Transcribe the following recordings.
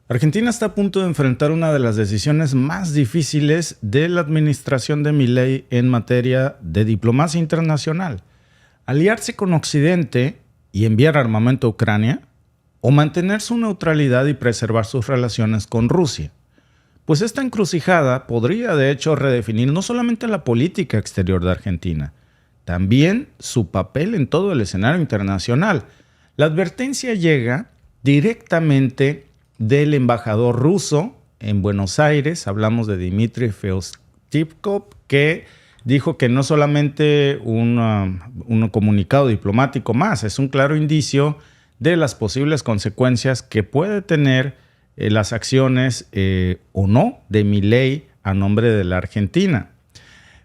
Argentina está a punto de enfrentar una de las decisiones más difíciles de la administración de Milei en materia de diplomacia internacional. Aliarse con Occidente y enviar armamento a Ucrania, o mantener su neutralidad y preservar sus relaciones con Rusia. Pues esta encrucijada podría de hecho redefinir no solamente la política exterior de Argentina, también su papel en todo el escenario internacional. La advertencia llega directamente del embajador ruso en Buenos Aires. Hablamos de Dmitry Feoktipkov, que dijo que no solamente un comunicado diplomático más, es un claro indicio de las posibles consecuencias que puede tener las acciones o no de Milei a nombre de la Argentina.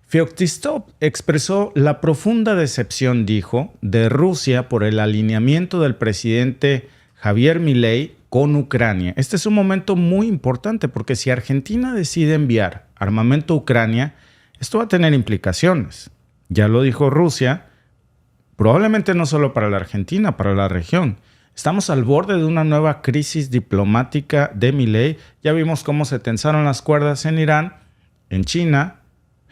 Feoktistov expresó la profunda decepción, dijo, de Rusia por el alineamiento del presidente Javier Milei con Ucrania. Este es un momento muy importante porque si Argentina decide enviar armamento a Ucrania, esto va a tener implicaciones. Ya lo dijo Rusia, probablemente no solo para la Argentina, para la región. Estamos al borde de una nueva crisis diplomática de Milei. Ya vimos cómo se tensaron las cuerdas en Irán, en China,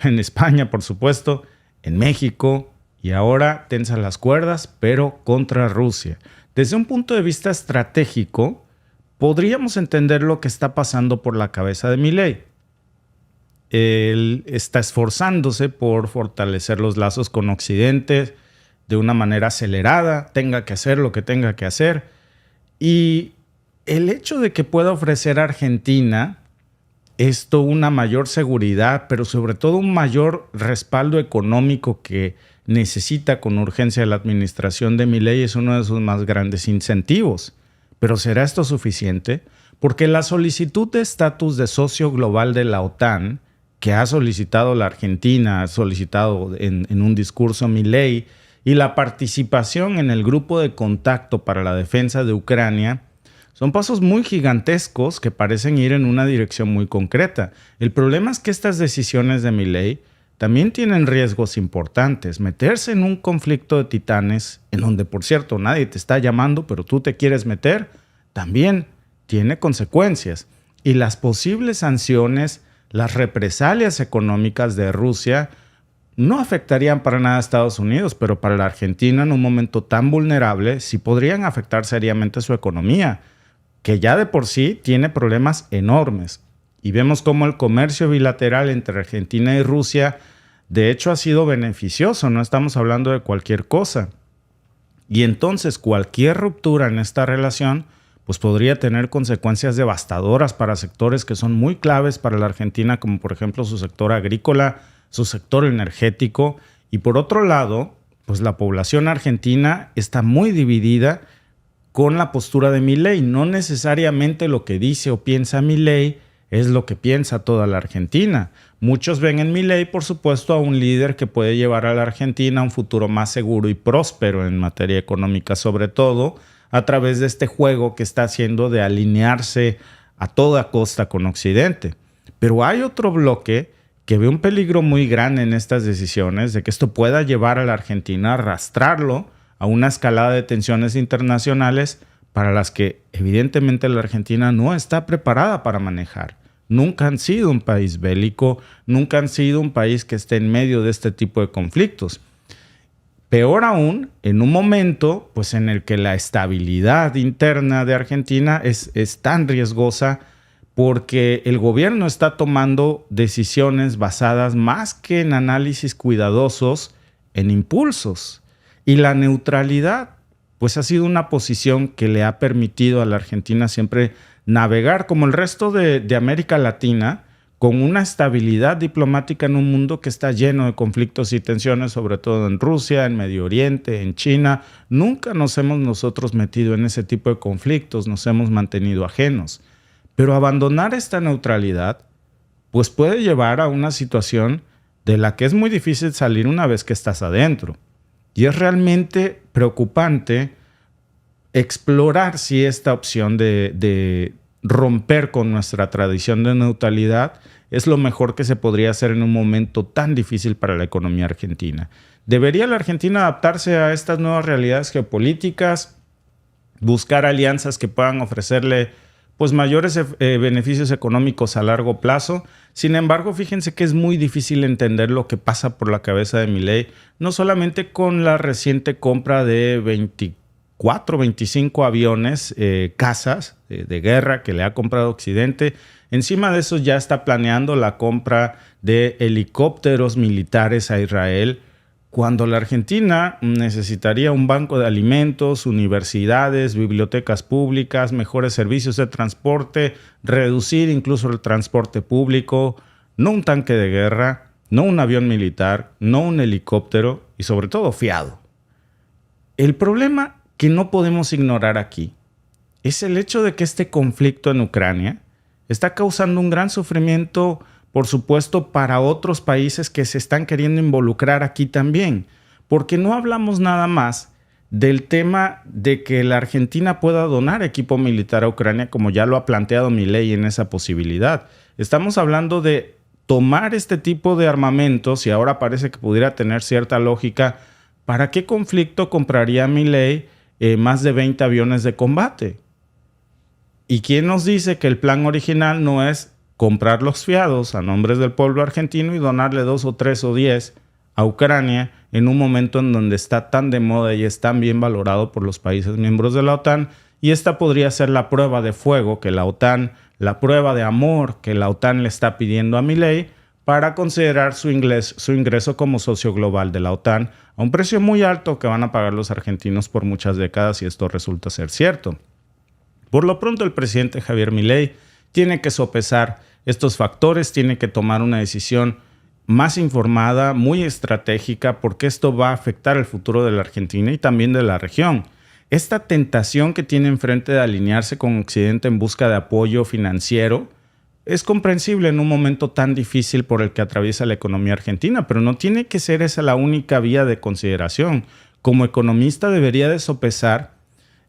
en España, por supuesto, en México, y ahora tensan las cuerdas, pero contra Rusia. Desde un punto de vista estratégico, podríamos entender lo que está pasando por la cabeza de Milei. Él está esforzándose por fortalecer los lazos con Occidente de una manera acelerada, tenga que hacer lo que tenga que hacer. Y el hecho de que pueda ofrecer a Argentina esto una mayor seguridad, pero sobre todo un mayor respaldo económico que necesita con urgencia la administración de Milei es uno de sus más grandes incentivos. ¿Pero será esto suficiente? Porque la solicitud de estatus de socio global de la OTAN que ha solicitado la Argentina, ha solicitado en un discurso Milei, y la participación en el grupo de contacto para la defensa de Ucrania, son pasos muy gigantescos que parecen ir en una dirección muy concreta. El problema es que estas decisiones de Milei también tienen riesgos importantes. Meterse en un conflicto de titanes, en donde, por cierto, nadie te está llamando, pero tú te quieres meter, también tiene consecuencias. Y las posibles sanciones, las represalias económicas de Rusia no afectarían para nada a Estados Unidos, pero para la Argentina en un momento tan vulnerable sí podrían afectar seriamente su economía, que ya de por sí tiene problemas enormes. Y vemos cómo el comercio bilateral entre Argentina y Rusia de hecho ha sido beneficioso, no estamos hablando de cualquier cosa. Y entonces cualquier ruptura en esta relación pues podría tener consecuencias devastadoras para sectores que son muy claves para la Argentina, como por ejemplo su sector agrícola, su sector energético. Y por otro lado, pues la población argentina está muy dividida con la postura de Milei. No necesariamente lo que dice o piensa Milei es lo que piensa toda la Argentina. Muchos ven en Milei, por supuesto, a un líder que puede llevar a la Argentina a un futuro más seguro y próspero en materia económica, sobre todo a través de este juego que está haciendo de alinearse a toda costa con Occidente. Pero hay otro bloque que ve un peligro muy grande en estas decisiones, de que esto pueda llevar a la Argentina a arrastrarlo a una escalada de tensiones internacionales para las que evidentemente la Argentina no está preparada para manejar. Nunca han sido un país bélico, nunca han sido un país que esté en medio de este tipo de conflictos. Peor aún, en un momento pues, en el que la estabilidad interna de Argentina es tan riesgosa porque el gobierno está tomando decisiones basadas más que en análisis cuidadosos, en impulsos. Y la neutralidad pues ha sido una posición que le ha permitido a la Argentina siempre navegar como el resto de América Latina con una estabilidad diplomática en un mundo que está lleno de conflictos y tensiones, sobre todo en Rusia, en Medio Oriente, en China. Nunca nos hemos nosotros metido en ese tipo de conflictos, nos hemos mantenido ajenos. Pero abandonar esta neutralidad pues puede llevar a una situación de la que es muy difícil salir una vez que estás adentro. Y es realmente preocupante explorar si esta opción de romper con nuestra tradición de neutralidad es lo mejor que se podría hacer en un momento tan difícil para la economía argentina. ¿Debería la Argentina adaptarse a estas nuevas realidades geopolíticas? ¿Buscar alianzas que puedan ofrecerle pues mayores beneficios económicos a largo plazo. Sin embargo, fíjense que es muy difícil entender lo que pasa por la cabeza de Milei, no solamente con la reciente compra de 24, 25 aviones, cazas de guerra que le ha comprado Occidente. Encima de eso ya está planeando la compra de helicópteros militares a Israel, cuando la Argentina necesitaría un banco de alimentos, universidades, bibliotecas públicas, mejores servicios de transporte, reducir incluso el transporte público, no un tanque de guerra, no un avión militar, no un helicóptero y sobre todo fiado. El problema que no podemos ignorar aquí es el hecho de que este conflicto en Ucrania está causando un gran sufrimiento, por supuesto, para otros países que se están queriendo involucrar aquí también, porque no hablamos nada más del tema de que la Argentina pueda donar equipo militar a Ucrania, como ya lo ha planteado Milei en esa posibilidad. Estamos hablando de tomar este tipo de armamentos, y ahora parece que pudiera tener cierta lógica. ¿Para qué conflicto compraría Milei más de 20 aviones de combate? ¿Y quién nos dice que el plan original no es comprar los fiados a nombres del pueblo argentino y donarle 2 o 3 o 10 a Ucrania en un momento en donde está tan de moda y es tan bien valorado por los países miembros de la OTAN? Y esta podría ser la prueba de fuego que la OTAN, la prueba de amor que la OTAN le está pidiendo a Milei para considerar su ingreso como socio global de la OTAN a un precio muy alto que van a pagar los argentinos por muchas décadas si esto resulta ser cierto. Por lo pronto, el presidente Javier Milei tiene que sopesar estos factores, tiene que tomar una decisión más informada, muy estratégica, porque esto va a afectar el futuro de la Argentina y también de la región. Esta tentación que tiene enfrente de alinearse con Occidente en busca de apoyo financiero es comprensible en un momento tan difícil por el que atraviesa la economía argentina, pero no tiene que ser esa la única vía de consideración. Como economista debería de sopesar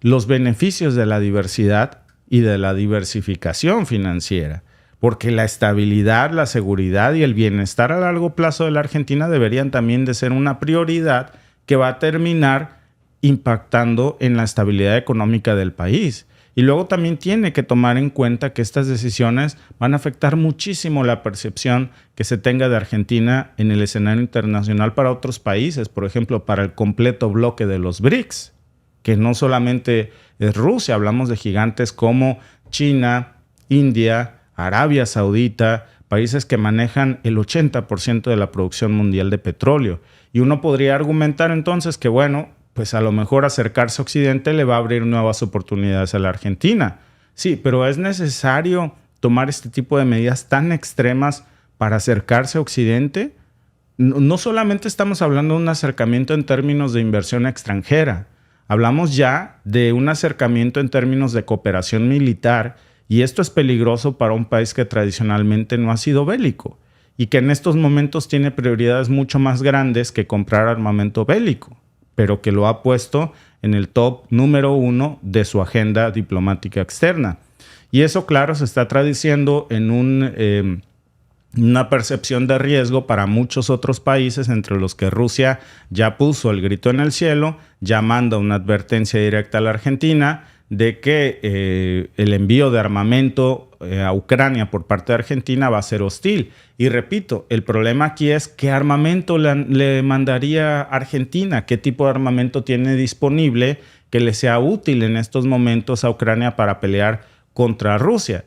los beneficios de la diversidad y de la diversificación financiera, porque la estabilidad, la seguridad y el bienestar a largo plazo de la Argentina deberían también de ser una prioridad que va a terminar impactando en la estabilidad económica del país. Y luego también tiene que tomar en cuenta que estas decisiones van a afectar muchísimo la percepción que se tenga de Argentina en el escenario internacional para otros países, por ejemplo, para el completo bloque de los BRICS, que no solamente es Rusia, hablamos de gigantes como China, India, Arabia Saudita, países que manejan el 80% de la producción mundial de petróleo. Y uno podría argumentar entonces que, bueno, pues a lo mejor acercarse a Occidente le va a abrir nuevas oportunidades a la Argentina. Sí, pero es necesario tomar este tipo de medidas tan extremas para acercarse a Occidente. No solamente estamos hablando de un acercamiento en términos de inversión extranjera, hablamos ya de un acercamiento en términos de cooperación militar, y esto es peligroso para un país que tradicionalmente no ha sido bélico y que en estos momentos tiene prioridades mucho más grandes que comprar armamento bélico, pero que lo ha puesto en el top número 1 de su agenda diplomática externa. Y eso, claro, se está traduciendo en una percepción de riesgo para muchos otros países, entre los que Rusia ya puso el grito en el cielo, llamando a una advertencia directa a la Argentina de que el envío de armamento a Ucrania por parte de Argentina va a ser hostil. Y repito, el problema aquí es qué armamento le mandaría Argentina, qué tipo de armamento tiene disponible que le sea útil en estos momentos a Ucrania para pelear contra Rusia.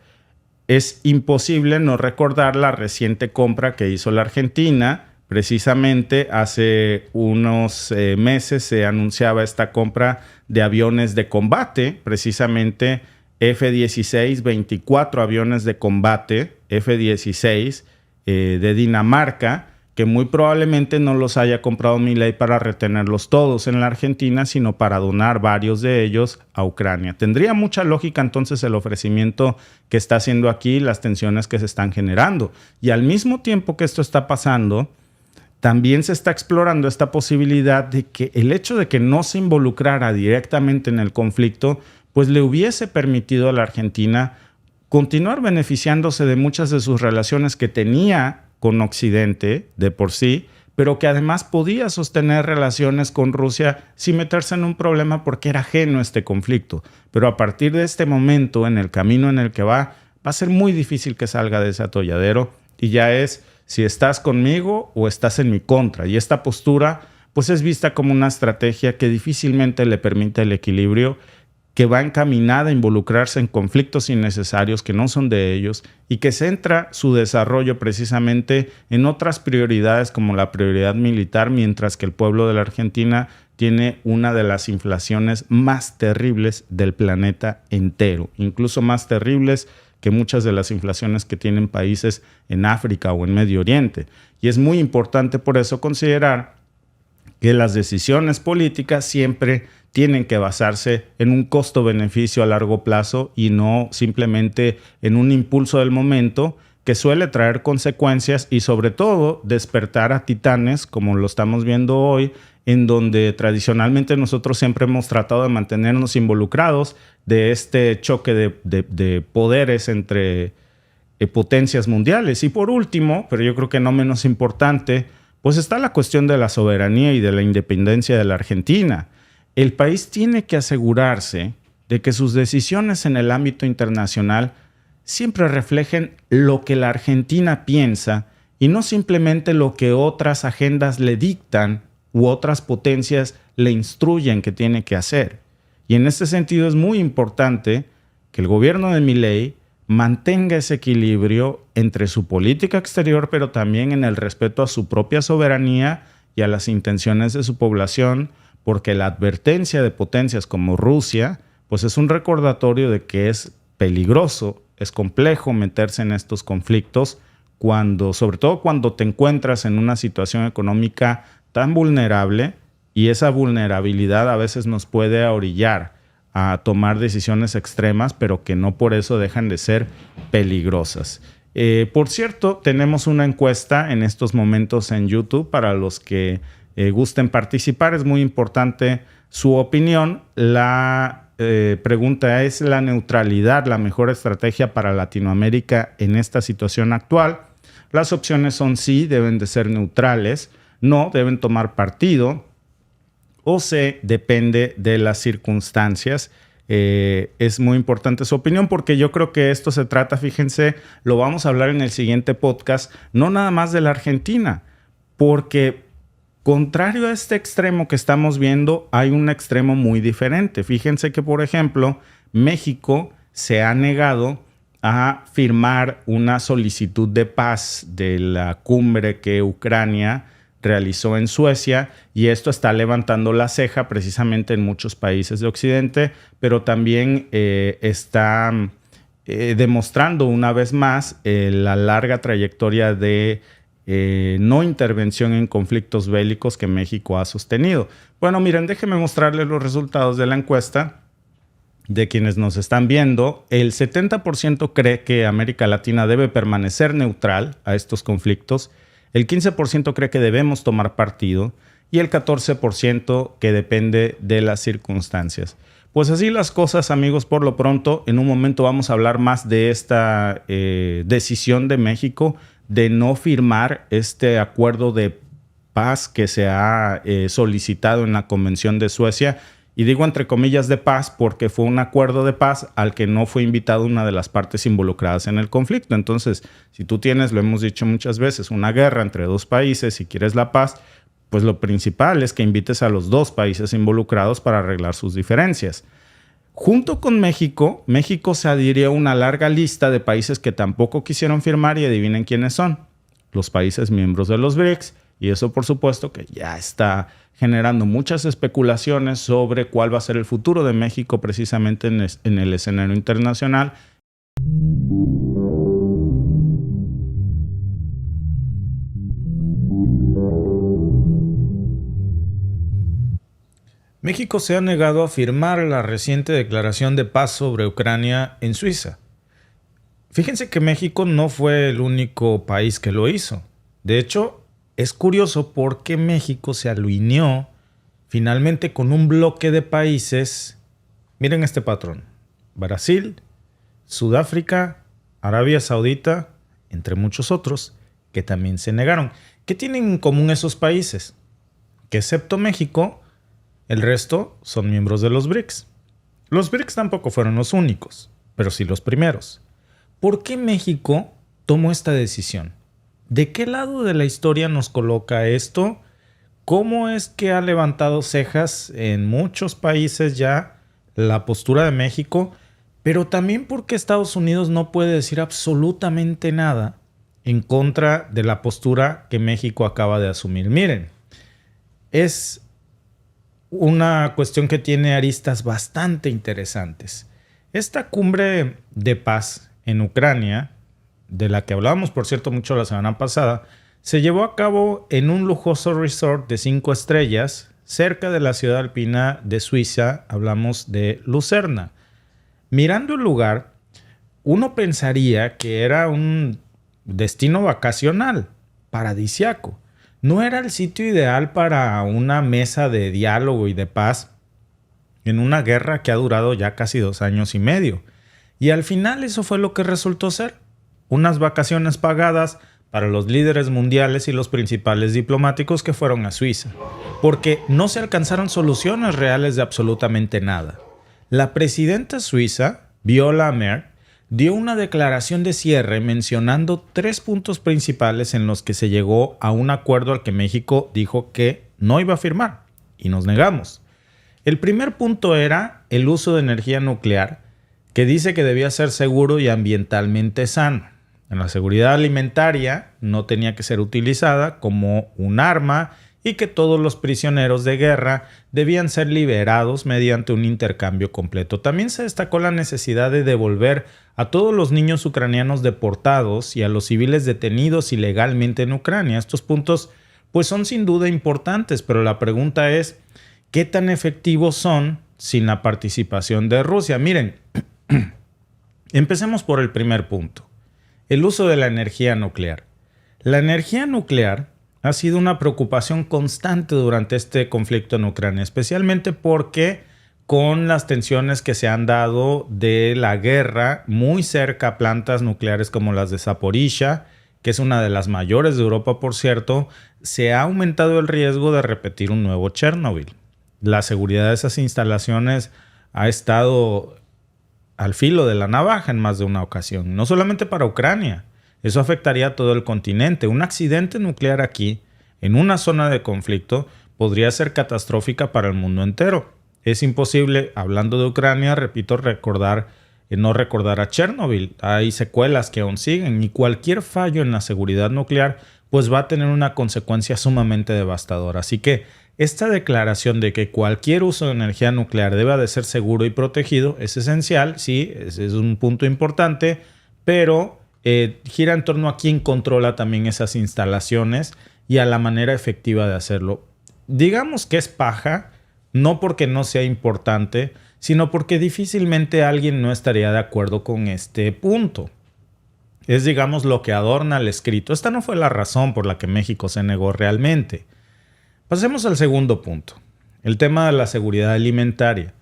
Es imposible no recordar la reciente compra que hizo la Argentina. Precisamente hace unos meses se anunciaba esta compra de aviones de combate, precisamente F-16, 24 aviones de combate F-16 de Dinamarca, que muy probablemente no los haya comprado Milei para retenerlos todos en la Argentina, sino para donar varios de ellos a Ucrania. Tendría mucha lógica entonces el ofrecimiento que está haciendo aquí, las tensiones que se están generando. Y al mismo tiempo que esto está pasando, también se está explorando esta posibilidad de que el hecho de que no se involucrara directamente en el conflicto, pues le hubiese permitido a la Argentina continuar beneficiándose de muchas de sus relaciones que tenía con Occidente de por sí, pero que además podía sostener relaciones con Rusia sin meterse en un problema porque era ajeno a este conflicto. Pero a partir de este momento, en el camino en el que va a ser muy difícil que salga de ese atolladero y ya es si estás conmigo o estás en mi contra. Y esta postura pues es vista como una estrategia que difícilmente le permite el equilibrio, que va encaminada a involucrarse en conflictos innecesarios que no son de ellos y que centra su desarrollo precisamente en otras prioridades como la prioridad militar, mientras que el pueblo de la Argentina tiene una de las inflaciones más terribles del planeta entero, incluso más terribles que muchas de las inflaciones que tienen países en África o en Medio Oriente. Y es muy importante por eso considerar que las decisiones políticas siempre tienen que basarse en un costo-beneficio a largo plazo y no simplemente en un impulso del momento que suele traer consecuencias y sobre todo despertar a titanes como lo estamos viendo hoy, en donde tradicionalmente nosotros siempre hemos tratado de mantenernos involucrados de este choque de poderes entre potencias mundiales. Y por último, pero yo creo que no menos importante, pues está la cuestión de la soberanía y de la independencia de la Argentina. El país tiene que asegurarse de que sus decisiones en el ámbito internacional siempre reflejen lo que la Argentina piensa y no simplemente lo que otras agendas le dictan u otras potencias le instruyen que tiene que hacer. Y en este sentido es muy importante que el gobierno de Milei mantenga ese equilibrio entre su política exterior, pero también en el respeto a su propia soberanía y a las intenciones de su población, porque la advertencia de potencias como Rusia, pues es un recordatorio de que es peligroso, es complejo meterse en estos conflictos, sobre todo cuando te encuentras en una situación económica tan vulnerable, y esa vulnerabilidad a veces nos puede orillar a tomar decisiones extremas, pero que no por eso dejan de ser peligrosas. Por cierto, tenemos una encuesta en estos momentos en YouTube para los que gusten participar. Es muy importante su opinión. La pregunta es: ¿la neutralidad la mejor estrategia para Latinoamérica en esta situación actual? Las opciones son sí, deben de ser neutrales; no, deben tomar partido; o C, depende de las circunstancias. Es muy importante su opinión porque yo creo que esto se trata, fíjense, lo vamos a hablar en el siguiente podcast, no nada más de la Argentina, porque contrario a este extremo que estamos viendo, hay un extremo muy diferente. Fíjense que, por ejemplo, México se ha negado a firmar una solicitud de paz de la cumbre que Ucrania realizó en Suecia, y esto está levantando la ceja precisamente en muchos países de Occidente, pero también está demostrando una vez más la larga trayectoria de no intervención en conflictos bélicos que México ha sostenido. Bueno, miren, déjenme mostrarles los resultados de la encuesta de quienes nos están viendo. El 70% cree que América Latina debe permanecer neutral a estos conflictos, el 15% cree que debemos tomar partido y el 14% que depende de las circunstancias. Pues así las cosas, amigos, por lo pronto. En un momento vamos a hablar más de esta decisión de México de no firmar este acuerdo de paz que se ha solicitado en la Convención de Suecia. Y digo entre comillas de paz porque fue un acuerdo de paz al que no fue invitada una de las partes involucradas en el conflicto. Entonces, si tú tienes, lo hemos dicho muchas veces, una guerra entre dos países y quieres la paz, pues lo principal es que invites a los dos países involucrados para arreglar sus diferencias. Junto con México, México se adhirió a una larga lista de países que tampoco quisieron firmar, y adivinen quiénes son: los países miembros de los BRICS. Y eso, por supuesto, que ya está generando muchas especulaciones sobre cuál va a ser el futuro de México precisamente en el escenario internacional. México se ha negado a firmar la reciente declaración de paz sobre Ucrania en Suiza. Fíjense que México no fue el único país que lo hizo. De hecho, es curioso porque México se alineó finalmente con un bloque de países. Miren este patrón: Brasil, Sudáfrica, Arabia Saudita, entre muchos otros, que también se negaron. ¿Qué tienen en común esos países? Que excepto México, el resto son miembros de los BRICS. Los BRICS tampoco fueron los únicos, pero sí los primeros. ¿Por qué México tomó esta decisión? ¿De qué lado de la historia nos coloca esto? ¿Cómo es que ha levantado cejas en muchos países ya la postura de México? Pero también porque Estados Unidos no puede decir absolutamente nada en contra de la postura que México acaba de asumir. Miren, es una cuestión que tiene aristas bastante interesantes. Esta cumbre de paz en Ucrania, de la que hablábamos, por cierto, mucho la semana pasada, se llevó a cabo en un lujoso resort de 5 estrellas cerca de la ciudad alpina de Suiza. Hablamos de Lucerna. Mirando el lugar, uno pensaría que era un destino vacacional, paradisiaco. No era el sitio ideal para una mesa de diálogo y de paz en una guerra que ha durado ya casi 2 años y medio. Y al final eso fue lo que resultó ser. Unas vacaciones pagadas para los líderes mundiales y los principales diplomáticos que fueron a Suiza, porque no se alcanzaron soluciones reales de absolutamente nada. La presidenta suiza, Viola Amherd, dio una declaración de cierre mencionando 3 puntos principales en los que se llegó a un acuerdo al que México dijo que no iba a firmar, y nos negamos. El primer punto era el uso de energía nuclear, que dice que debía ser seguro y ambientalmente sano. En la seguridad alimentaria no tenía que ser utilizada como un arma y que todos los prisioneros de guerra debían ser liberados mediante un intercambio completo. También se destacó la necesidad de devolver a todos los niños ucranianos deportados y a los civiles detenidos ilegalmente en Ucrania. Estos puntos pues son sin duda importantes, pero la pregunta es, ¿qué tan efectivos son sin la participación de Rusia? Miren, empecemos por el primer punto. El uso de la energía nuclear. La energía nuclear ha sido una preocupación constante durante este conflicto en Ucrania, especialmente porque con las tensiones que se han dado de la guerra muy cerca a plantas nucleares como las de Zaporizhia, que es una de las mayores de Europa, por cierto, se ha aumentado el riesgo de repetir un nuevo Chernobyl. La seguridad de esas instalaciones ha estado al filo de la navaja en más de una ocasión, no solamente para Ucrania. Eso afectaría a todo el continente. Un accidente nuclear aquí, en una zona de conflicto, podría ser catastrófica para el mundo entero. Es imposible, hablando de Ucrania, repito, no recordar a Chernobyl. Hay secuelas que aún siguen y cualquier fallo en la seguridad nuclear pues va a tener una consecuencia sumamente devastadora. Así que esta declaración de que cualquier uso de energía nuclear debe de ser seguro y protegido es esencial, sí, ese es un punto importante, pero gira en torno a quién controla también esas instalaciones y a la manera efectiva de hacerlo. Digamos que es paja, no porque no sea importante, sino porque difícilmente alguien no estaría de acuerdo con este punto. Es, digamos, lo que adorna el escrito. Esta no fue la razón por la que México se negó realmente. Pasemos al segundo punto, el tema de la seguridad alimentaria.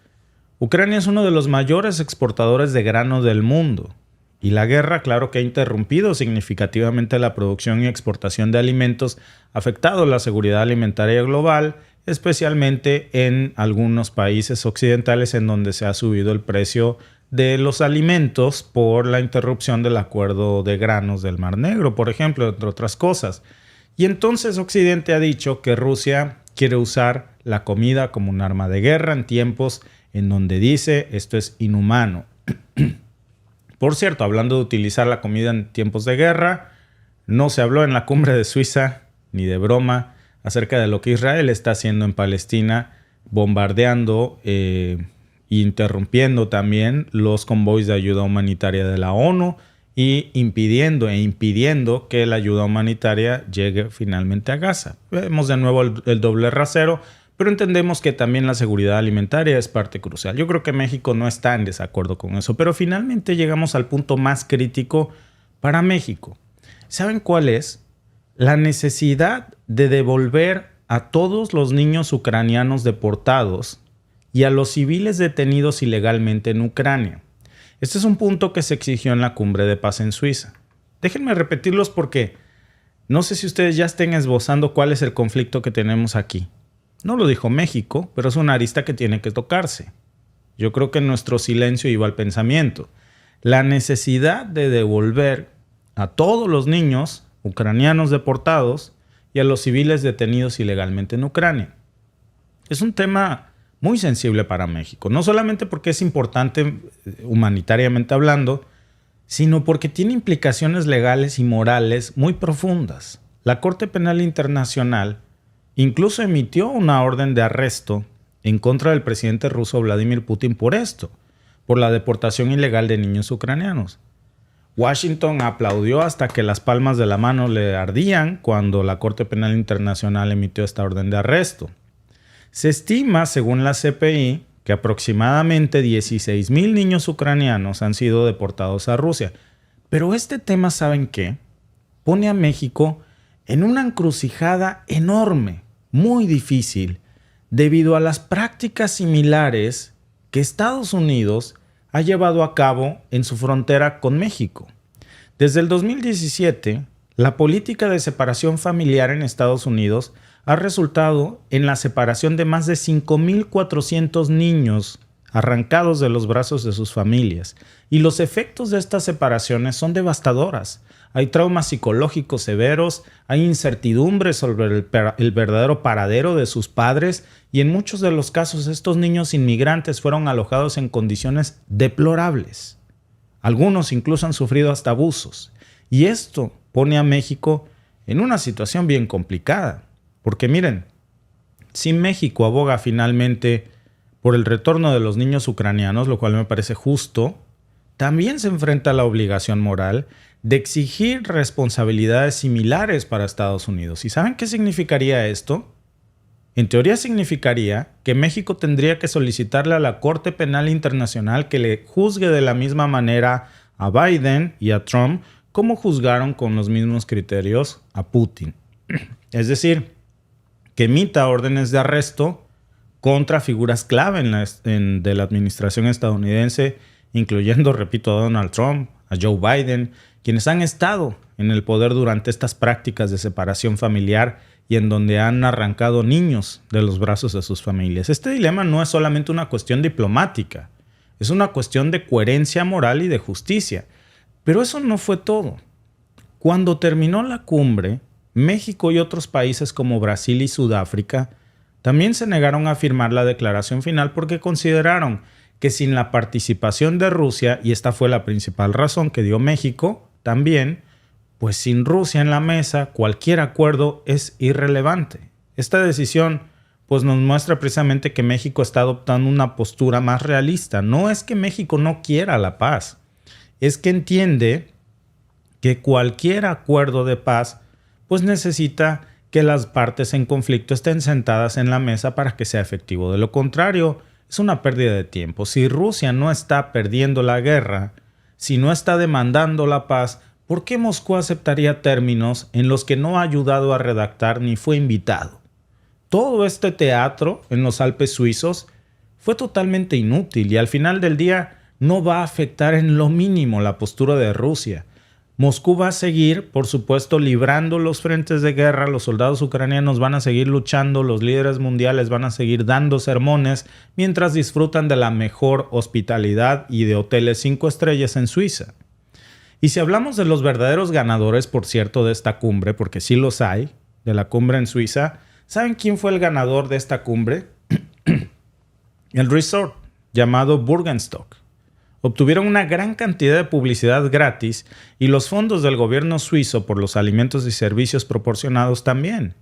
Ucrania es uno de los mayores exportadores de grano del mundo y la guerra, claro que ha interrumpido significativamente la producción y exportación de alimentos, afectado la seguridad alimentaria global, especialmente en algunos países occidentales en donde se ha subido el precio de los alimentos por la interrupción del acuerdo de granos del Mar Negro, por ejemplo, entre otras cosas. Y entonces Occidente ha dicho que Rusia quiere usar la comida como un arma de guerra en tiempos en donde dice esto es inhumano. Por cierto, hablando de utilizar la comida en tiempos de guerra, no se habló en la cumbre de Suiza ni de broma acerca de lo que Israel está haciendo en Palestina, bombardeando e interrumpiendo también los convoys de ayuda humanitaria de la ONU y impidiendo que la ayuda humanitaria llegue finalmente a Gaza. Vemos de nuevo el doble rasero, pero entendemos que también la seguridad alimentaria es parte crucial. Yo creo que México no está en desacuerdo con eso, pero finalmente llegamos al punto más crítico para México. ¿Saben cuál es? La necesidad de devolver a todos los niños ucranianos deportados y a los civiles detenidos ilegalmente en Ucrania. Este es un punto que se exigió en la cumbre de paz en Suiza. Déjenme repetirlos porque No sé si ustedes ya estén esbozando cuál es el conflicto que tenemos aquí. No lo dijo México, pero es una arista que tiene que tocarse. Yo creo que en nuestro silencio iba el pensamiento. La necesidad de devolver a todos los niños ucranianos deportados y a los civiles detenidos ilegalmente en Ucrania. Es un tema muy sensible para México, no solamente porque es importante humanitariamente hablando, sino porque tiene implicaciones legales y morales muy profundas. La Corte Penal Internacional incluso emitió una orden de arresto en contra del presidente ruso Vladimir Putin por esto, por la deportación ilegal de niños ucranianos. Washington aplaudió hasta que las palmas de la mano le ardían cuando la Corte Penal Internacional emitió esta orden de arresto. Se estima, según la CPI, que aproximadamente 16,000 niños ucranianos han sido deportados a Rusia. Pero este tema, ¿saben qué? Pone a México en una encrucijada enorme, muy difícil, debido a las prácticas similares que Estados Unidos ha llevado a cabo en su frontera con México. Desde el 2017, la política de separación familiar en Estados Unidos ha resultado en la separación de más de 5,400 niños arrancados de los brazos de sus familias. Y los efectos de estas separaciones son devastadoras. Hay traumas psicológicos severos, hay incertidumbre sobre el verdadero paradero de sus padres y en muchos de los casos estos niños inmigrantes fueron alojados en condiciones deplorables. Algunos incluso han sufrido hasta abusos. Y esto pone a México en una situación bien complicada. Porque miren, si México aboga finalmente por el retorno de los niños ucranianos, lo cual me parece justo, también se enfrenta a la obligación moral de exigir responsabilidades similares para Estados Unidos. ¿Y saben qué significaría esto? En teoría significaría que México tendría que solicitarle a la Corte Penal Internacional que le juzgue de la misma manera a Biden y a Trump como juzgaron con los mismos criterios a Putin. Es decir, que emita órdenes de arresto contra figuras clave de la administración estadounidense, incluyendo, repito, a Donald Trump, a Joe Biden, quienes han estado en el poder durante estas prácticas de separación familiar y en donde han arrancado niños de los brazos de sus familias. Este dilema no es solamente una cuestión diplomática, es una cuestión de coherencia moral y de justicia. Pero eso no fue todo. Cuando terminó la cumbre, México y otros países como Brasil y Sudáfrica también se negaron a firmar la declaración final porque consideraron que sin la participación de Rusia, y esta fue la principal razón que dio México también, pues sin Rusia en la mesa cualquier acuerdo es irrelevante. Esta decisión pues nos muestra precisamente que México está adoptando una postura más realista. No es que México no quiera la paz, es que entiende que cualquier acuerdo de paz pues necesita que las partes en conflicto estén sentadas en la mesa para que sea efectivo. De lo contrario, es una pérdida de tiempo. Si Rusia no está perdiendo la guerra, si no está demandando la paz, ¿por qué Moscú aceptaría términos en los que no ha ayudado a redactar ni fue invitado? Todo este teatro en los Alpes suizos fue totalmente inútil y al final del día no va a afectar en lo mínimo la postura de Rusia. Moscú va a seguir, por supuesto, librando los frentes de guerra, los soldados ucranianos van a seguir luchando, los líderes mundiales van a seguir dando sermones mientras disfrutan de la mejor hospitalidad y de hoteles 5 estrellas en Suiza. Y si hablamos de los verdaderos ganadores, por cierto, de esta cumbre, porque sí los hay, de la cumbre en Suiza, ¿saben quién fue el ganador de esta cumbre? El resort llamado Burgenstock. Obtuvieron una gran cantidad de publicidad gratis y los fondos del gobierno suizo por los alimentos y servicios proporcionados también.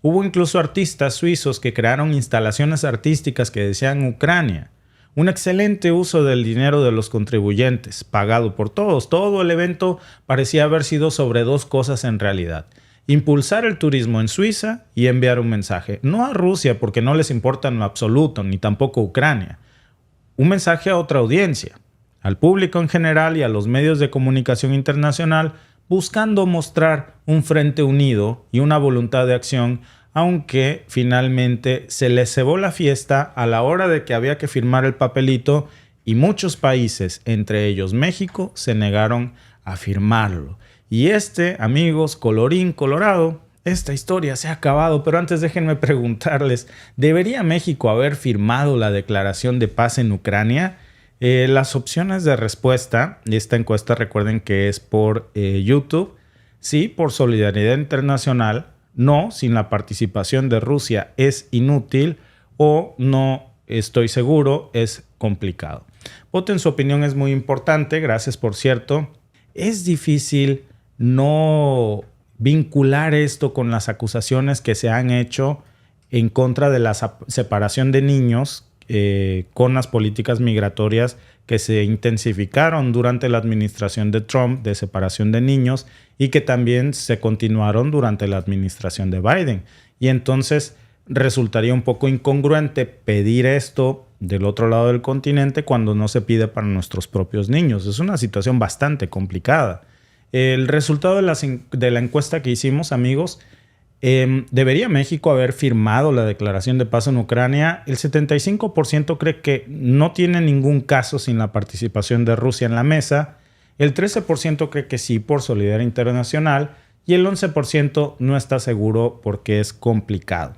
Hubo incluso artistas suizos que crearon instalaciones artísticas que decían Ucrania. Un excelente uso del dinero de los contribuyentes, pagado por todos. Todo el evento parecía haber sido sobre dos cosas en realidad: impulsar el turismo en Suiza y enviar un mensaje. No a Rusia porque no les importa en lo absoluto, ni tampoco Ucrania. Un mensaje a otra audiencia, al público en general y a los medios de comunicación internacional, buscando mostrar un frente unido y una voluntad de acción, aunque finalmente se les cebó la fiesta a la hora de que había que firmar el papelito y muchos países, entre ellos México, se negaron a firmarlo. Y amigos, colorín colorado, esta historia se ha acabado, pero antes déjenme preguntarles, ¿debería México haber firmado la declaración de paz en Ucrania? Las opciones de respuesta, y esta encuesta recuerden que es por YouTube, sí, por solidaridad internacional, no, sin la participación de Rusia es inútil, o no estoy seguro, es complicado. Voten, su opinión es muy importante, gracias por cierto. Es difícil no vincular esto con las acusaciones que se han hecho en contra de la separación de niños con las políticas migratorias que se intensificaron durante la administración de Trump de separación de niños y que también se continuaron durante la administración de Biden. Y entonces resultaría un poco incongruente pedir esto del otro lado del continente cuando no se pide para nuestros propios niños. Es una situación bastante complicada. El resultado de la encuesta que hicimos, amigos, ¿debería México haber firmado la declaración de paz en Ucrania? El 75% cree que no tiene ningún caso sin la participación de Rusia en la mesa. El 13% cree que sí por solidaridad internacional y el 11% no está seguro porque es complicado.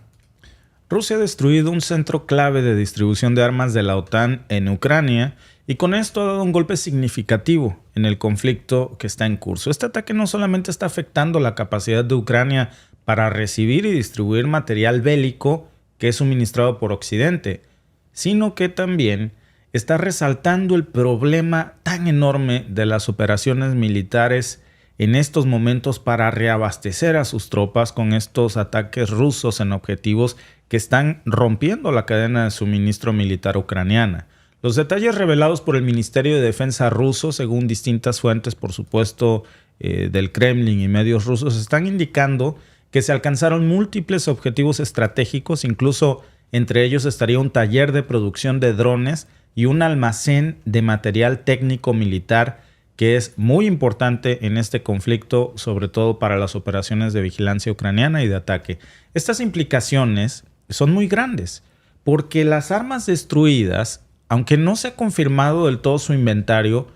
Rusia ha destruido un centro clave de distribución de armas de la OTAN en Ucrania y con esto ha dado un golpe significativo en el conflicto que está en curso. Este ataque no solamente está afectando la capacidad de Ucrania para recibir y distribuir material bélico que es suministrado por Occidente, sino que también está resaltando el problema tan enorme de las operaciones militares en estos momentos para reabastecer a sus tropas con estos ataques rusos en objetivos que están rompiendo la cadena de suministro militar ucraniana. Los detalles revelados por el Ministerio de Defensa ruso, según distintas fuentes, por supuesto, del Kremlin y medios rusos, están indicando que se alcanzaron múltiples objetivos estratégicos, incluso entre ellos estaría un taller de producción de drones y un almacén de material técnico militar que es muy importante en este conflicto, sobre todo para las operaciones de vigilancia ucraniana y de ataque. Estas implicaciones son muy grandes, porque las armas destruidas, aunque no se ha confirmado del todo su inventario,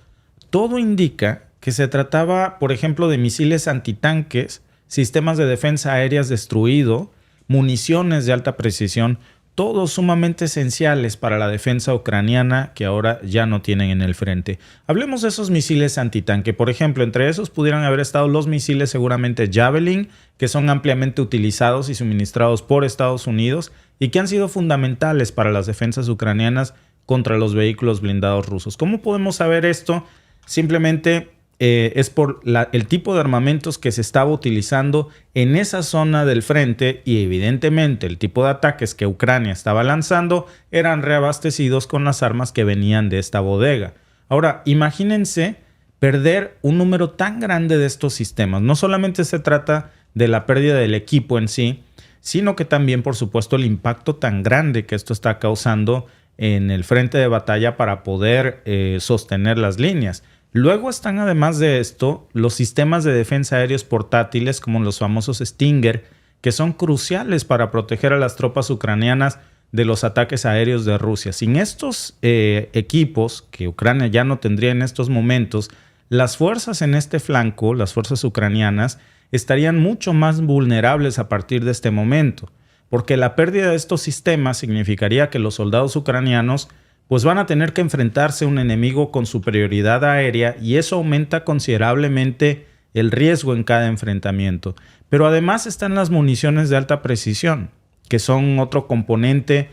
todo indica que se trataba, por ejemplo, de misiles antitanques, sistemas de defensa aéreas destruidos, municiones de alta precisión, todos sumamente esenciales para la defensa ucraniana que ahora ya no tienen en el frente. Hablemos de esos misiles antitanque. Por ejemplo, entre esos pudieran haber estado los misiles seguramente Javelin, que son ampliamente utilizados y suministrados por Estados Unidos y que han sido fundamentales para las defensas ucranianas contra los vehículos blindados rusos. ¿Cómo podemos saber esto? Simplemente es por el tipo de armamentos que se estaba utilizando en esa zona del frente y evidentemente el tipo de ataques que Ucrania estaba lanzando eran reabastecidos con las armas que venían de esta bodega. Ahora, imagínense perder un número tan grande de estos sistemas. No solamente se trata de la pérdida del equipo en sí, sino que también, por supuesto, el impacto tan grande que esto está causando en el frente de batalla para poder sostener las líneas. Luego están, además de esto, los sistemas de defensa aéreos portátiles como los famosos Stinger, que son cruciales para proteger a las tropas ucranianas de los ataques aéreos de Rusia. Sin estos equipos, que Ucrania ya no tendría en estos momentos, las fuerzas en este flanco, las fuerzas ucranianas, estarían mucho más vulnerables a partir de este momento, porque la pérdida de estos sistemas significaría que los soldados ucranianos pues van a tener que enfrentarse a un enemigo con superioridad aérea y eso aumenta considerablemente el riesgo en cada enfrentamiento. Pero además están las municiones de alta precisión, que son otro componente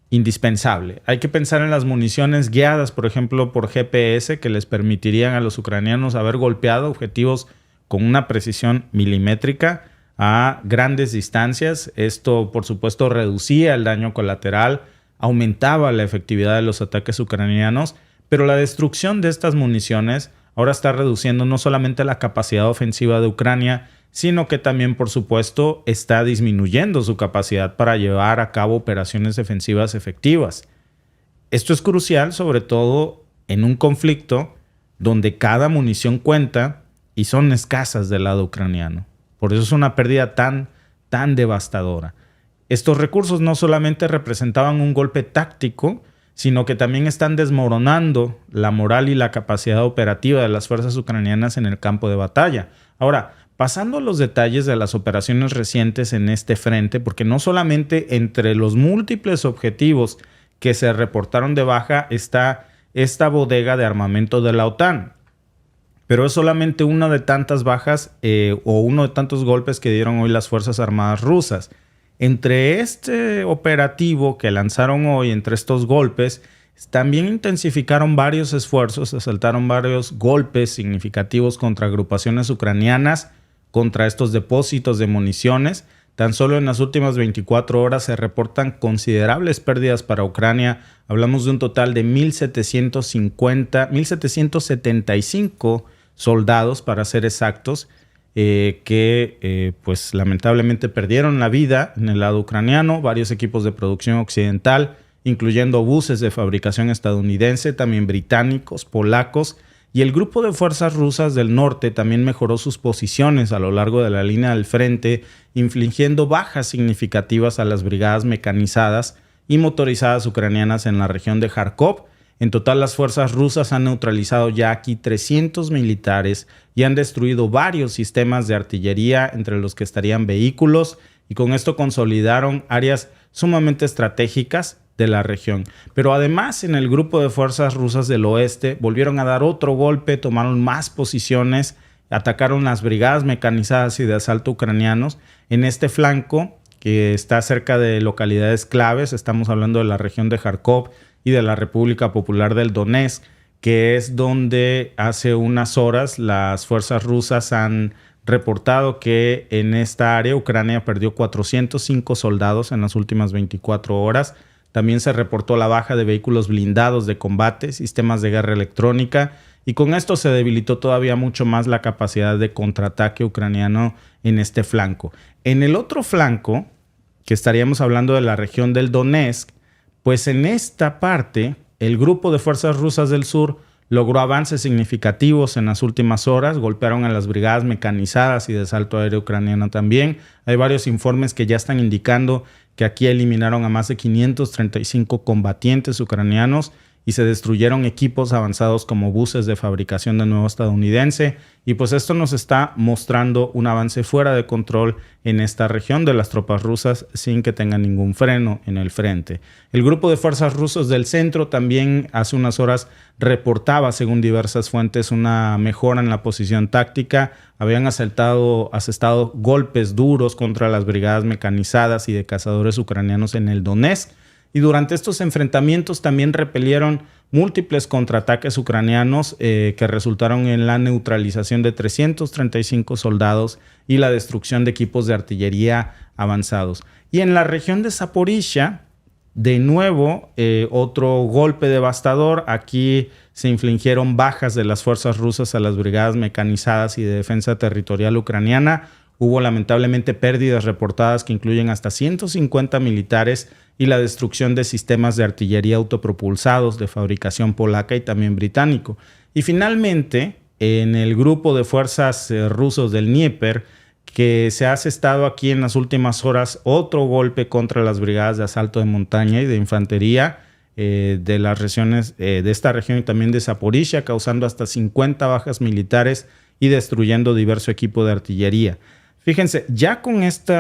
indispensable. Hay que pensar en las municiones guiadas, por ejemplo, por GPS, que les permitirían a los ucranianos haber golpeado objetivos con una precisión milimétrica a grandes distancias. Esto, por supuesto, reducía el daño colateral, aumentaba la efectividad de los ataques ucranianos, pero la destrucción de estas municiones ahora está reduciendo no solamente la capacidad ofensiva de Ucrania, sino que también, por supuesto, está disminuyendo su capacidad para llevar a cabo operaciones defensivas efectivas. Esto es crucial, sobre todo en un conflicto donde cada munición cuenta y son escasas del lado ucraniano. Por eso es una pérdida tan devastadora. Estos recursos no solamente representaban un golpe táctico, sino que también están desmoronando la moral y la capacidad operativa de las fuerzas ucranianas en el campo de batalla. Ahora, pasando a los detalles de las operaciones recientes en este frente, porque no solamente entre los múltiples objetivos que se reportaron de baja está esta bodega de armamento de la OTAN, pero es solamente una de tantas bajas o uno de tantos golpes que dieron hoy las Fuerzas Armadas rusas. Entre este operativo que lanzaron hoy, entre estos golpes, también intensificaron varios esfuerzos, asaltaron varios golpes significativos contra agrupaciones ucranianas, contra estos depósitos de municiones. Tan solo en las últimas 24 horas se reportan considerables pérdidas para Ucrania. Hablamos de un total de 1,775 soldados, para ser exactos, que pues lamentablemente perdieron la vida en el lado ucraniano. Varios equipos de producción occidental, incluyendo buses de fabricación estadounidense, también británicos, polacos, y el grupo de fuerzas rusas del norte también mejoró sus posiciones a lo largo de la línea del frente, infligiendo bajas significativas a las brigadas mecanizadas y motorizadas ucranianas en la región de Kharkov. En total, las fuerzas rusas han neutralizado ya aquí 300 militares y han destruido varios sistemas de artillería, entre los que estarían vehículos, y con esto consolidaron áreas sumamente estratégicas de la región. Pero además, en el grupo de fuerzas rusas del oeste volvieron a dar otro golpe, tomaron más posiciones, atacaron las brigadas mecanizadas y de asalto ucranianos en este flanco que está cerca de localidades claves. Estamos hablando de la región de Kharkov y de la República Popular del Donetsk, que es donde hace unas horas las fuerzas rusas han reportado que en esta área Ucrania perdió 405 soldados en las últimas 24 horas. También se reportó la baja de vehículos blindados de combate, sistemas de guerra electrónica, y con esto se debilitó todavía mucho más la capacidad de contraataque ucraniano en este flanco. En el otro flanco, que estaríamos hablando de la región del Donetsk, pues en esta parte el grupo de fuerzas rusas del sur logró avances significativos en las últimas horas, golpearon a las brigadas mecanizadas y de asalto aéreo ucraniano también. Hay varios informes que ya están indicando que aquí eliminaron a más de 535 combatientes ucranianos y se destruyeron equipos avanzados como buses de fabricación de nuevo estadounidense. Y pues esto nos está mostrando un avance fuera de control en esta región de las tropas rusas sin que tengan ningún freno en el frente. El grupo de fuerzas rusas del centro también hace unas horas reportaba, según diversas fuentes, una mejora en la posición táctica. Habían asestado golpes duros contra las brigadas mecanizadas y de cazadores ucranianos en el Donetsk. Y durante estos enfrentamientos también repelieron múltiples contraataques ucranianos que resultaron en la neutralización de 335 soldados y la destrucción de equipos de artillería avanzados. Y en la región de Zaporizhia, de nuevo, otro golpe devastador. Aquí se infligieron bajas de las fuerzas rusas a las brigadas mecanizadas y de defensa territorial ucraniana. Hubo lamentablemente pérdidas reportadas que incluyen hasta 150 militares y la destrucción de sistemas de artillería autopropulsados de fabricación polaca y también británico. Y finalmente, en el grupo de fuerzas rusos del Dnieper, que se ha asestado aquí en las últimas horas otro golpe contra las brigadas de asalto de montaña y de infantería de las regiones de esta región y también de Zaporizhia, causando hasta 50 bajas militares y destruyendo diverso equipo de artillería. Fíjense, ya con este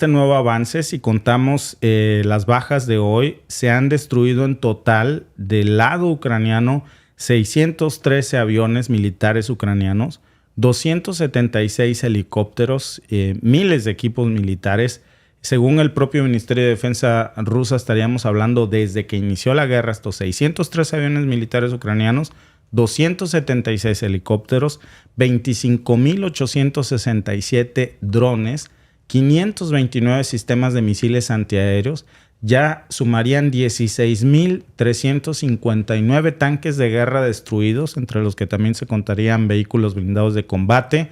nuevo avance, si contamos las bajas de hoy, se han destruido en total del lado ucraniano 613 aviones militares ucranianos, 276 helicópteros, miles de equipos militares. Según el propio Ministerio de Defensa rusa, estaríamos hablando desde que inició la guerra estos 613 aviones militares ucranianos, 276 helicópteros, 25.867 drones, 529 sistemas de misiles antiaéreos, ya sumarían 16.359 tanques de guerra destruidos, entre los que también se contarían vehículos blindados de combate,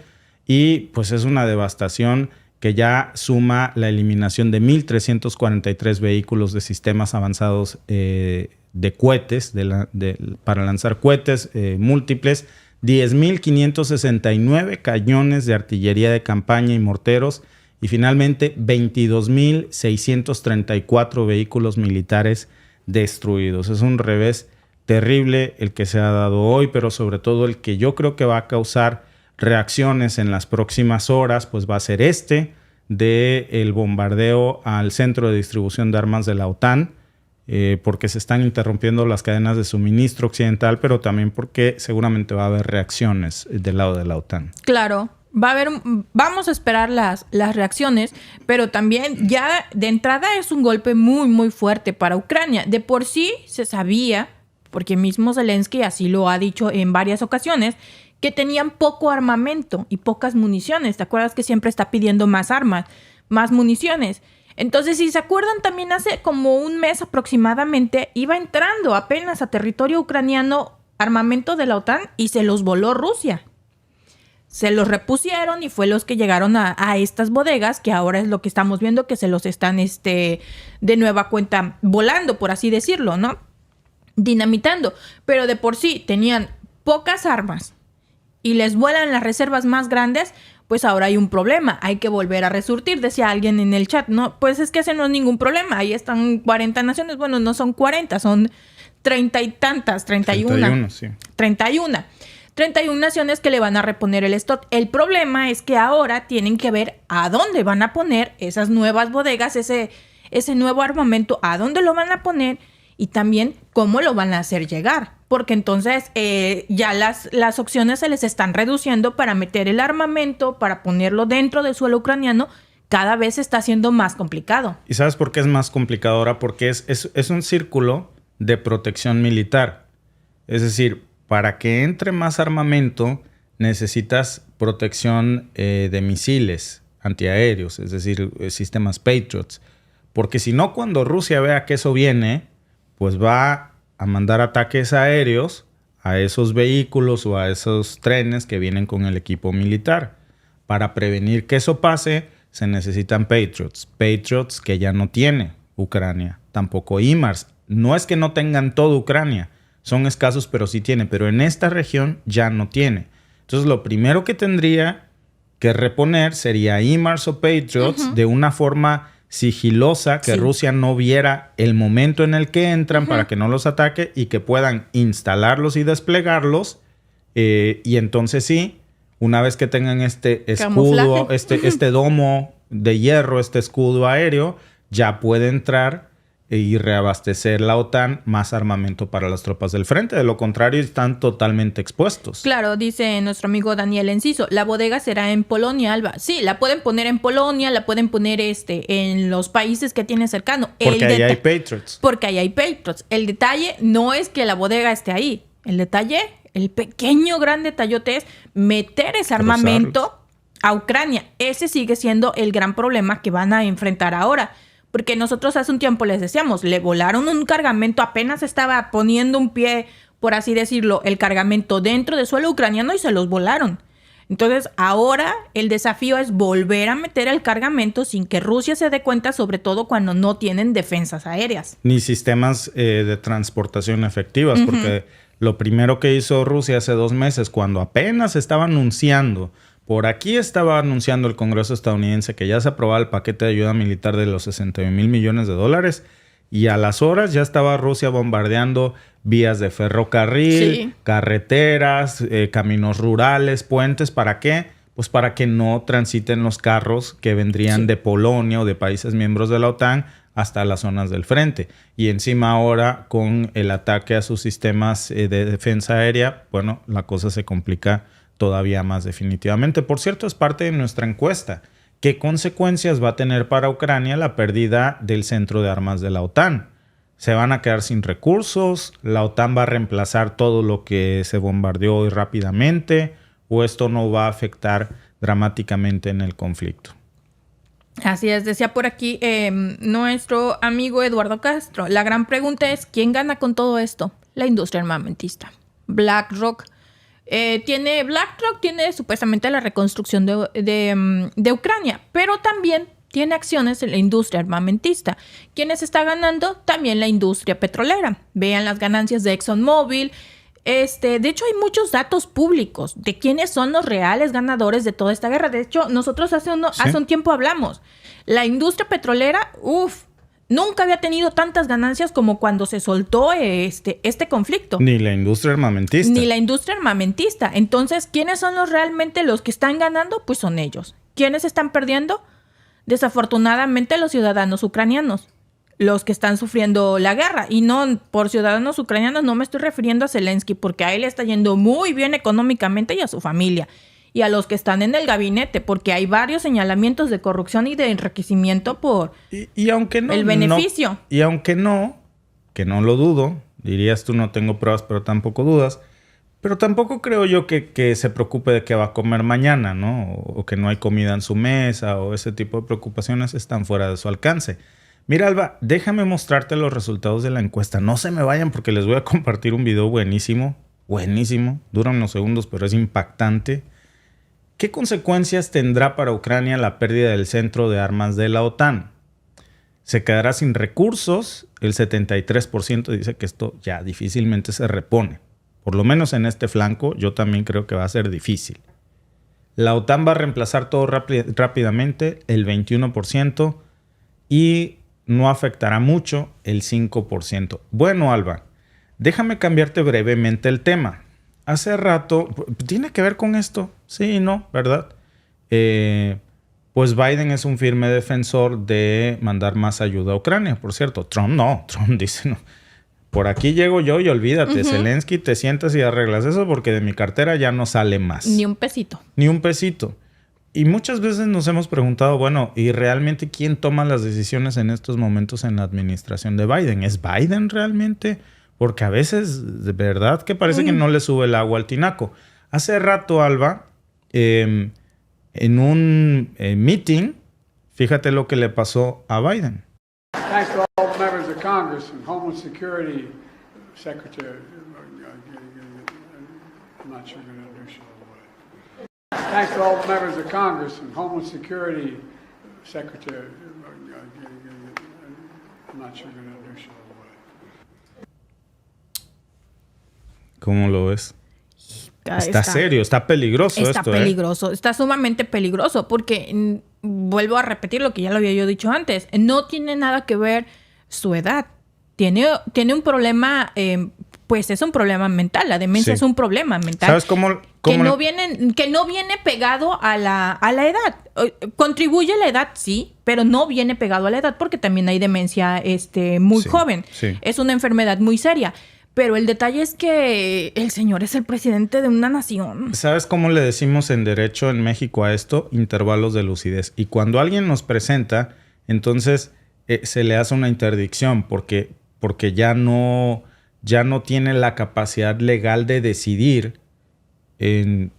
y pues es una devastación que ya suma la eliminación de 1.343 vehículos de sistemas avanzados de cohetes, para lanzar cohetes múltiples, 10.569 cañones de artillería de campaña y morteros, y finalmente 22.634 vehículos militares destruidos. Es un revés terrible el que se ha dado hoy, pero sobre todo el que yo creo que va a causar reacciones en las próximas horas, pues va a ser del bombardeo al centro de distribución de armas de la OTAN, porque se están interrumpiendo las cadenas de suministro occidental, pero también porque seguramente va a haber reacciones del lado de la OTAN. Claro, vamos a esperar las reacciones, pero también ya de entrada es un golpe muy, muy fuerte para Ucrania. De por sí se sabía, porque mismo Zelensky así lo ha dicho en varias ocasiones, que tenían poco armamento y pocas municiones. ¿Te acuerdas que siempre está pidiendo más armas, más municiones? Entonces, si se acuerdan, también hace como un mes aproximadamente iba entrando apenas a territorio ucraniano armamento de la OTAN y se los voló Rusia. Se los repusieron y fue los que llegaron a estas bodegas, que ahora es lo que estamos viendo, que se los están de nueva cuenta volando, por así decirlo, ¿no? Dinamitando. Pero de por sí tenían pocas armas y les vuelan las reservas más grandes, pues ahora hay un problema. Hay que volver a resurtir, decía alguien en el chat. No, pues es que ese no es ningún problema. Ahí están 40 naciones. Bueno, no son 40, son 30 y tantas, 31. 31, sí. 31 naciones que le van a reponer el stock. El problema es que ahora tienen que ver a dónde van a poner esas nuevas bodegas, ese nuevo armamento, a dónde lo van a poner y también cómo lo van a hacer llegar. Porque entonces ya las opciones se les están reduciendo para meter el armamento, para ponerlo dentro del suelo ucraniano. Cada vez está siendo más complicado. ¿Y sabes por qué es más complicado ahora? Porque es un círculo de protección militar. Es decir, para que entre más armamento necesitas protección de misiles antiaéreos, es decir, sistemas Patriots. Porque si no, cuando Rusia vea que eso viene, pues va a mandar ataques aéreos a esos vehículos o a esos trenes que vienen con el equipo militar. Para prevenir que eso pase, se necesitan Patriots. Patriots que ya no tiene Ucrania, tampoco HIMARS. No es que no tengan toda Ucrania, son escasos, pero sí tiene. Pero en esta región ya no tiene. Entonces, lo primero que tendría que reponer sería HIMARS o Patriots de una forma sigilosa, que Rusia no viera el momento en el que entran para que no los ataque y que puedan instalarlos y desplegarlos. Y entonces sí, una vez que tengan este escudo, este domo de hierro, este escudo aéreo, ya puede entrar y reabastecer la OTAN más armamento para las tropas del frente. De lo contrario, están totalmente expuestos. Claro, dice nuestro amigo Daniel Enciso, la bodega será en Polonia, Alba. Sí, la pueden poner en Polonia, la pueden poner en los países que tiene cercano. Porque ahí hay Patriots. Porque ahí hay Patriots. El detalle no es que la bodega esté ahí. El detalle, el pequeño gran detallote es meter ese armamento a Ucrania. Ese sigue siendo el gran problema que van a enfrentar ahora. Porque nosotros hace un tiempo les decíamos, le volaron un cargamento, apenas estaba poniendo un pie, por así decirlo, el cargamento dentro del suelo ucraniano y se los volaron. Entonces, ahora el desafío es volver a meter el cargamento sin que Rusia se dé cuenta, sobre todo cuando no tienen defensas aéreas. Ni sistemas de transportación efectivas, porque lo primero que hizo Rusia hace 2 meses, cuando apenas estaba anunciando... Por aquí estaba anunciando el Congreso estadounidense que ya se aprobaba el paquete de ayuda militar de los $61,000 millones y a las horas ya estaba Rusia bombardeando vías de ferrocarril, carreteras, caminos rurales, puentes. ¿Para qué? Pues para que no transiten los carros que vendrían de Polonia o de países miembros de la OTAN hasta las zonas del frente. Y encima ahora con el ataque a sus sistemas de defensa aérea, bueno, la cosa se complica todavía más definitivamente. Por cierto, es parte de nuestra encuesta. ¿Qué consecuencias va a tener para Ucrania la pérdida del centro de armas de la OTAN? ¿Se van a quedar sin recursos? ¿La OTAN va a reemplazar todo lo que se bombardeó hoy rápidamente? ¿O esto no va a afectar dramáticamente en el conflicto? Así es, decía por aquí nuestro amigo Eduardo Castro. La gran pregunta es, ¿quién gana con todo esto? La industria armamentista. BlackRock tiene supuestamente la reconstrucción de Ucrania, pero también tiene acciones en la industria armamentista. ¿Quiénes está ganando? También la industria petrolera. Vean las ganancias de ExxonMobil. De hecho, hay muchos datos públicos de quiénes son los reales ganadores de toda esta guerra. De hecho, nosotros hace un tiempo hablamos. La industria petrolera, nunca había tenido tantas ganancias como cuando se soltó este conflicto. Ni la industria armamentista. Ni la industria armamentista. Entonces, ¿quiénes son realmente los que están ganando? Pues son ellos. ¿Quiénes están perdiendo? Desafortunadamente, los ciudadanos ucranianos. Los que están sufriendo la guerra. Y no, por ciudadanos ucranianos no me estoy refiriendo a Zelensky, porque a él le está yendo muy bien económicamente y a su familia. Y a los que están en el gabinete, porque hay varios señalamientos de corrupción y de enriquecimiento por y aunque no, el beneficio. Y aunque no, que no lo dudo, dirías tú no tengo pruebas, pero tampoco dudas, pero tampoco creo yo que se preocupe de qué va a comer mañana, ¿no? O que no hay comida en su mesa, o ese tipo de preocupaciones están fuera de su alcance. Mira, Alba, déjame mostrarte los resultados de la encuesta. No se me vayan porque les voy a compartir un video buenísimo. Buenísimo. Dura unos segundos, pero es impactante. ¿Qué consecuencias tendrá para Ucrania la pérdida del centro de armas de la OTAN? Se quedará sin recursos. El 73% dice que esto ya difícilmente se repone. Por lo menos en este flanco, yo también creo que va a ser difícil. La OTAN va a reemplazar todo rápidamente, el 21%, y no afectará mucho, el 5%. Bueno, Alba, déjame cambiarte brevemente el tema. Hace rato, ¿tiene que ver con esto? Sí y no, ¿verdad? Pues Biden es un firme defensor de mandar más ayuda a Ucrania. Por cierto, Trump no. Trump dice, no, por aquí llego yo y olvídate, Zelensky, te sientas y arreglas eso porque de mi cartera ya no sale más. Ni un pesito. Ni un pesito. Y muchas veces nos hemos preguntado, bueno, ¿y realmente quién toma las decisiones en estos momentos en la administración de Biden? ¿Es Biden realmente? Porque a veces, de verdad, que parece que no le sube el agua al tinaco. Hace rato, Alba, en un meeting, fíjate lo que le pasó a Biden. Thanks to all the members of Congress and Homeland Security Secretary. I'm not sure you're going to do so. Thanks to all the members of Congress and Homeland Security Secretary. I'm not sure you're going to do so. ¿Cómo lo ves? Está serio, está peligroso esto. Está peligroso, está sumamente peligroso porque, vuelvo a repetir lo que ya lo había yo dicho antes, no tiene nada que ver su edad. Tiene un problema, pues es un problema mental. La demencia es un problema mental. ¿Sabes cómo que no viene pegado a la edad. Contribuye la edad, sí, pero no viene pegado a la edad porque también hay demencia muy joven. Sí. Es una enfermedad muy seria. Pero el detalle es que el señor es el presidente de una nación. ¿Sabes cómo le decimos en derecho en México a esto? Intervalos de lucidez. Y cuando alguien nos presenta, entonces se le hace una interdicción porque ya no tiene la capacidad legal de decidir en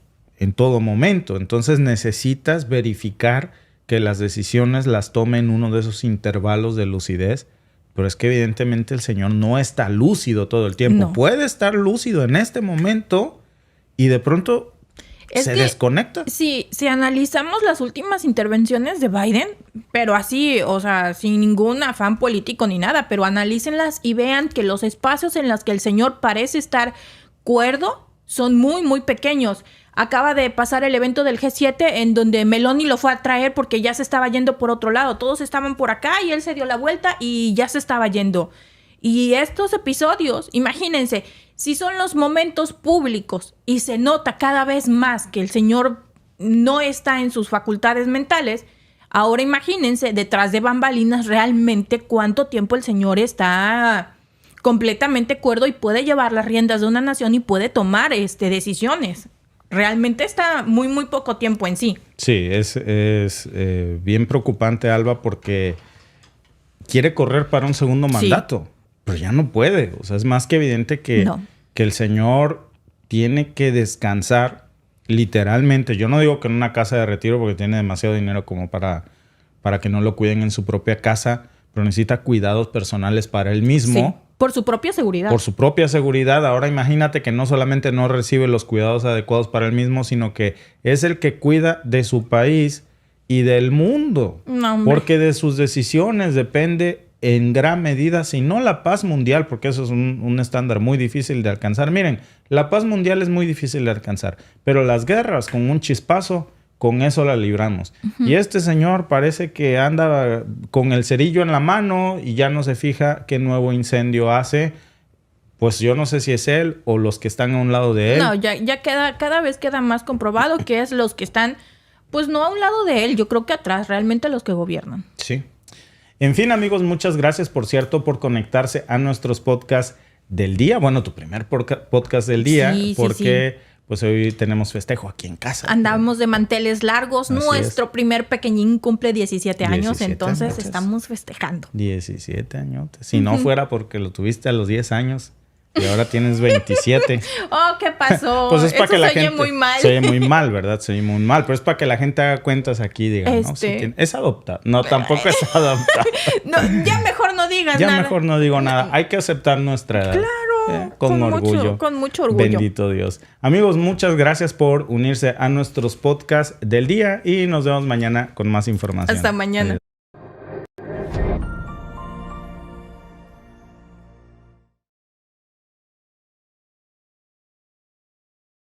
todo momento. Entonces necesitas verificar que las decisiones las tome en uno de esos intervalos de lucidez. Pero es que evidentemente el señor no está lúcido todo el tiempo. No. Puede estar lúcido en este momento y de pronto se desconecta. Sí, si analizamos las últimas intervenciones de Biden, pero así, o sea, sin ningún afán político ni nada, pero analícenlas y vean que los espacios en los que el señor parece estar cuerdo son muy, muy pequeños. Acaba de pasar el evento del G7 en donde Meloni lo fue a traer porque ya se estaba yendo por otro lado. Todos estaban por acá y él se dio la vuelta y ya se estaba yendo. Y estos episodios, imagínense, si son los momentos públicos y se nota cada vez más que el señor no está en sus facultades mentales, ahora imagínense detrás de bambalinas realmente cuánto tiempo el señor está completamente cuerdo y puede llevar las riendas de una nación y puede tomar decisiones. Realmente está muy, muy poco tiempo en sí. Sí, es bien preocupante, Alba, porque quiere correr para un segundo mandato, pero ya no puede. O sea, es más que evidente que el señor tiene que descansar literalmente. Yo no digo que en una casa de retiro porque tiene demasiado dinero como para que no lo cuiden en su propia casa, pero necesita cuidados personales para él mismo. Sí. Por su propia seguridad. Por su propia seguridad. Ahora imagínate que no solamente no recibe los cuidados adecuados para él mismo, sino que es el que cuida de su país y del mundo. No, porque de sus decisiones depende en gran medida, si no la paz mundial, porque eso es un estándar muy difícil de alcanzar. Miren, la paz mundial es muy difícil de alcanzar, pero las guerras con un chispazo, con eso la libramos. Y este señor parece que anda con el cerillo en la mano y ya no se fija qué nuevo incendio hace. Pues yo no sé si es él o los que están a un lado de él. No, ya cada vez queda más comprobado que es los que están, pues no a un lado de él, yo creo que atrás, realmente los que gobiernan. Sí. En fin, amigos, muchas gracias, por cierto, por conectarse a nuestros podcasts del día. Bueno, tu primer podcast del día, porque pues hoy tenemos festejo aquí en casa. Andamos de manteles largos. Así Nuestro primer pequeño cumple 17 años, 17 entonces añotes. estamos festejando. 17 años. Si no fuera porque lo tuviste a los 10 años y ahora tienes 27. Oh, ¿qué pasó? Pues es para que la gente... Se oye muy mal. Se oye muy mal, ¿verdad? Se oye muy mal. Pero es para que la gente haga cuentas aquí y diga, ¿no? Si es adoptado. No, tampoco es adoptado. No, ya mejor no digas Ya nada. mejor no digo nada. Hay que aceptar nuestra edad. Claro. Con orgullo. Con mucho orgullo. Bendito Dios. Amigos, muchas gracias por unirse a nuestros podcasts del día y nos vemos mañana con más información. Hasta mañana.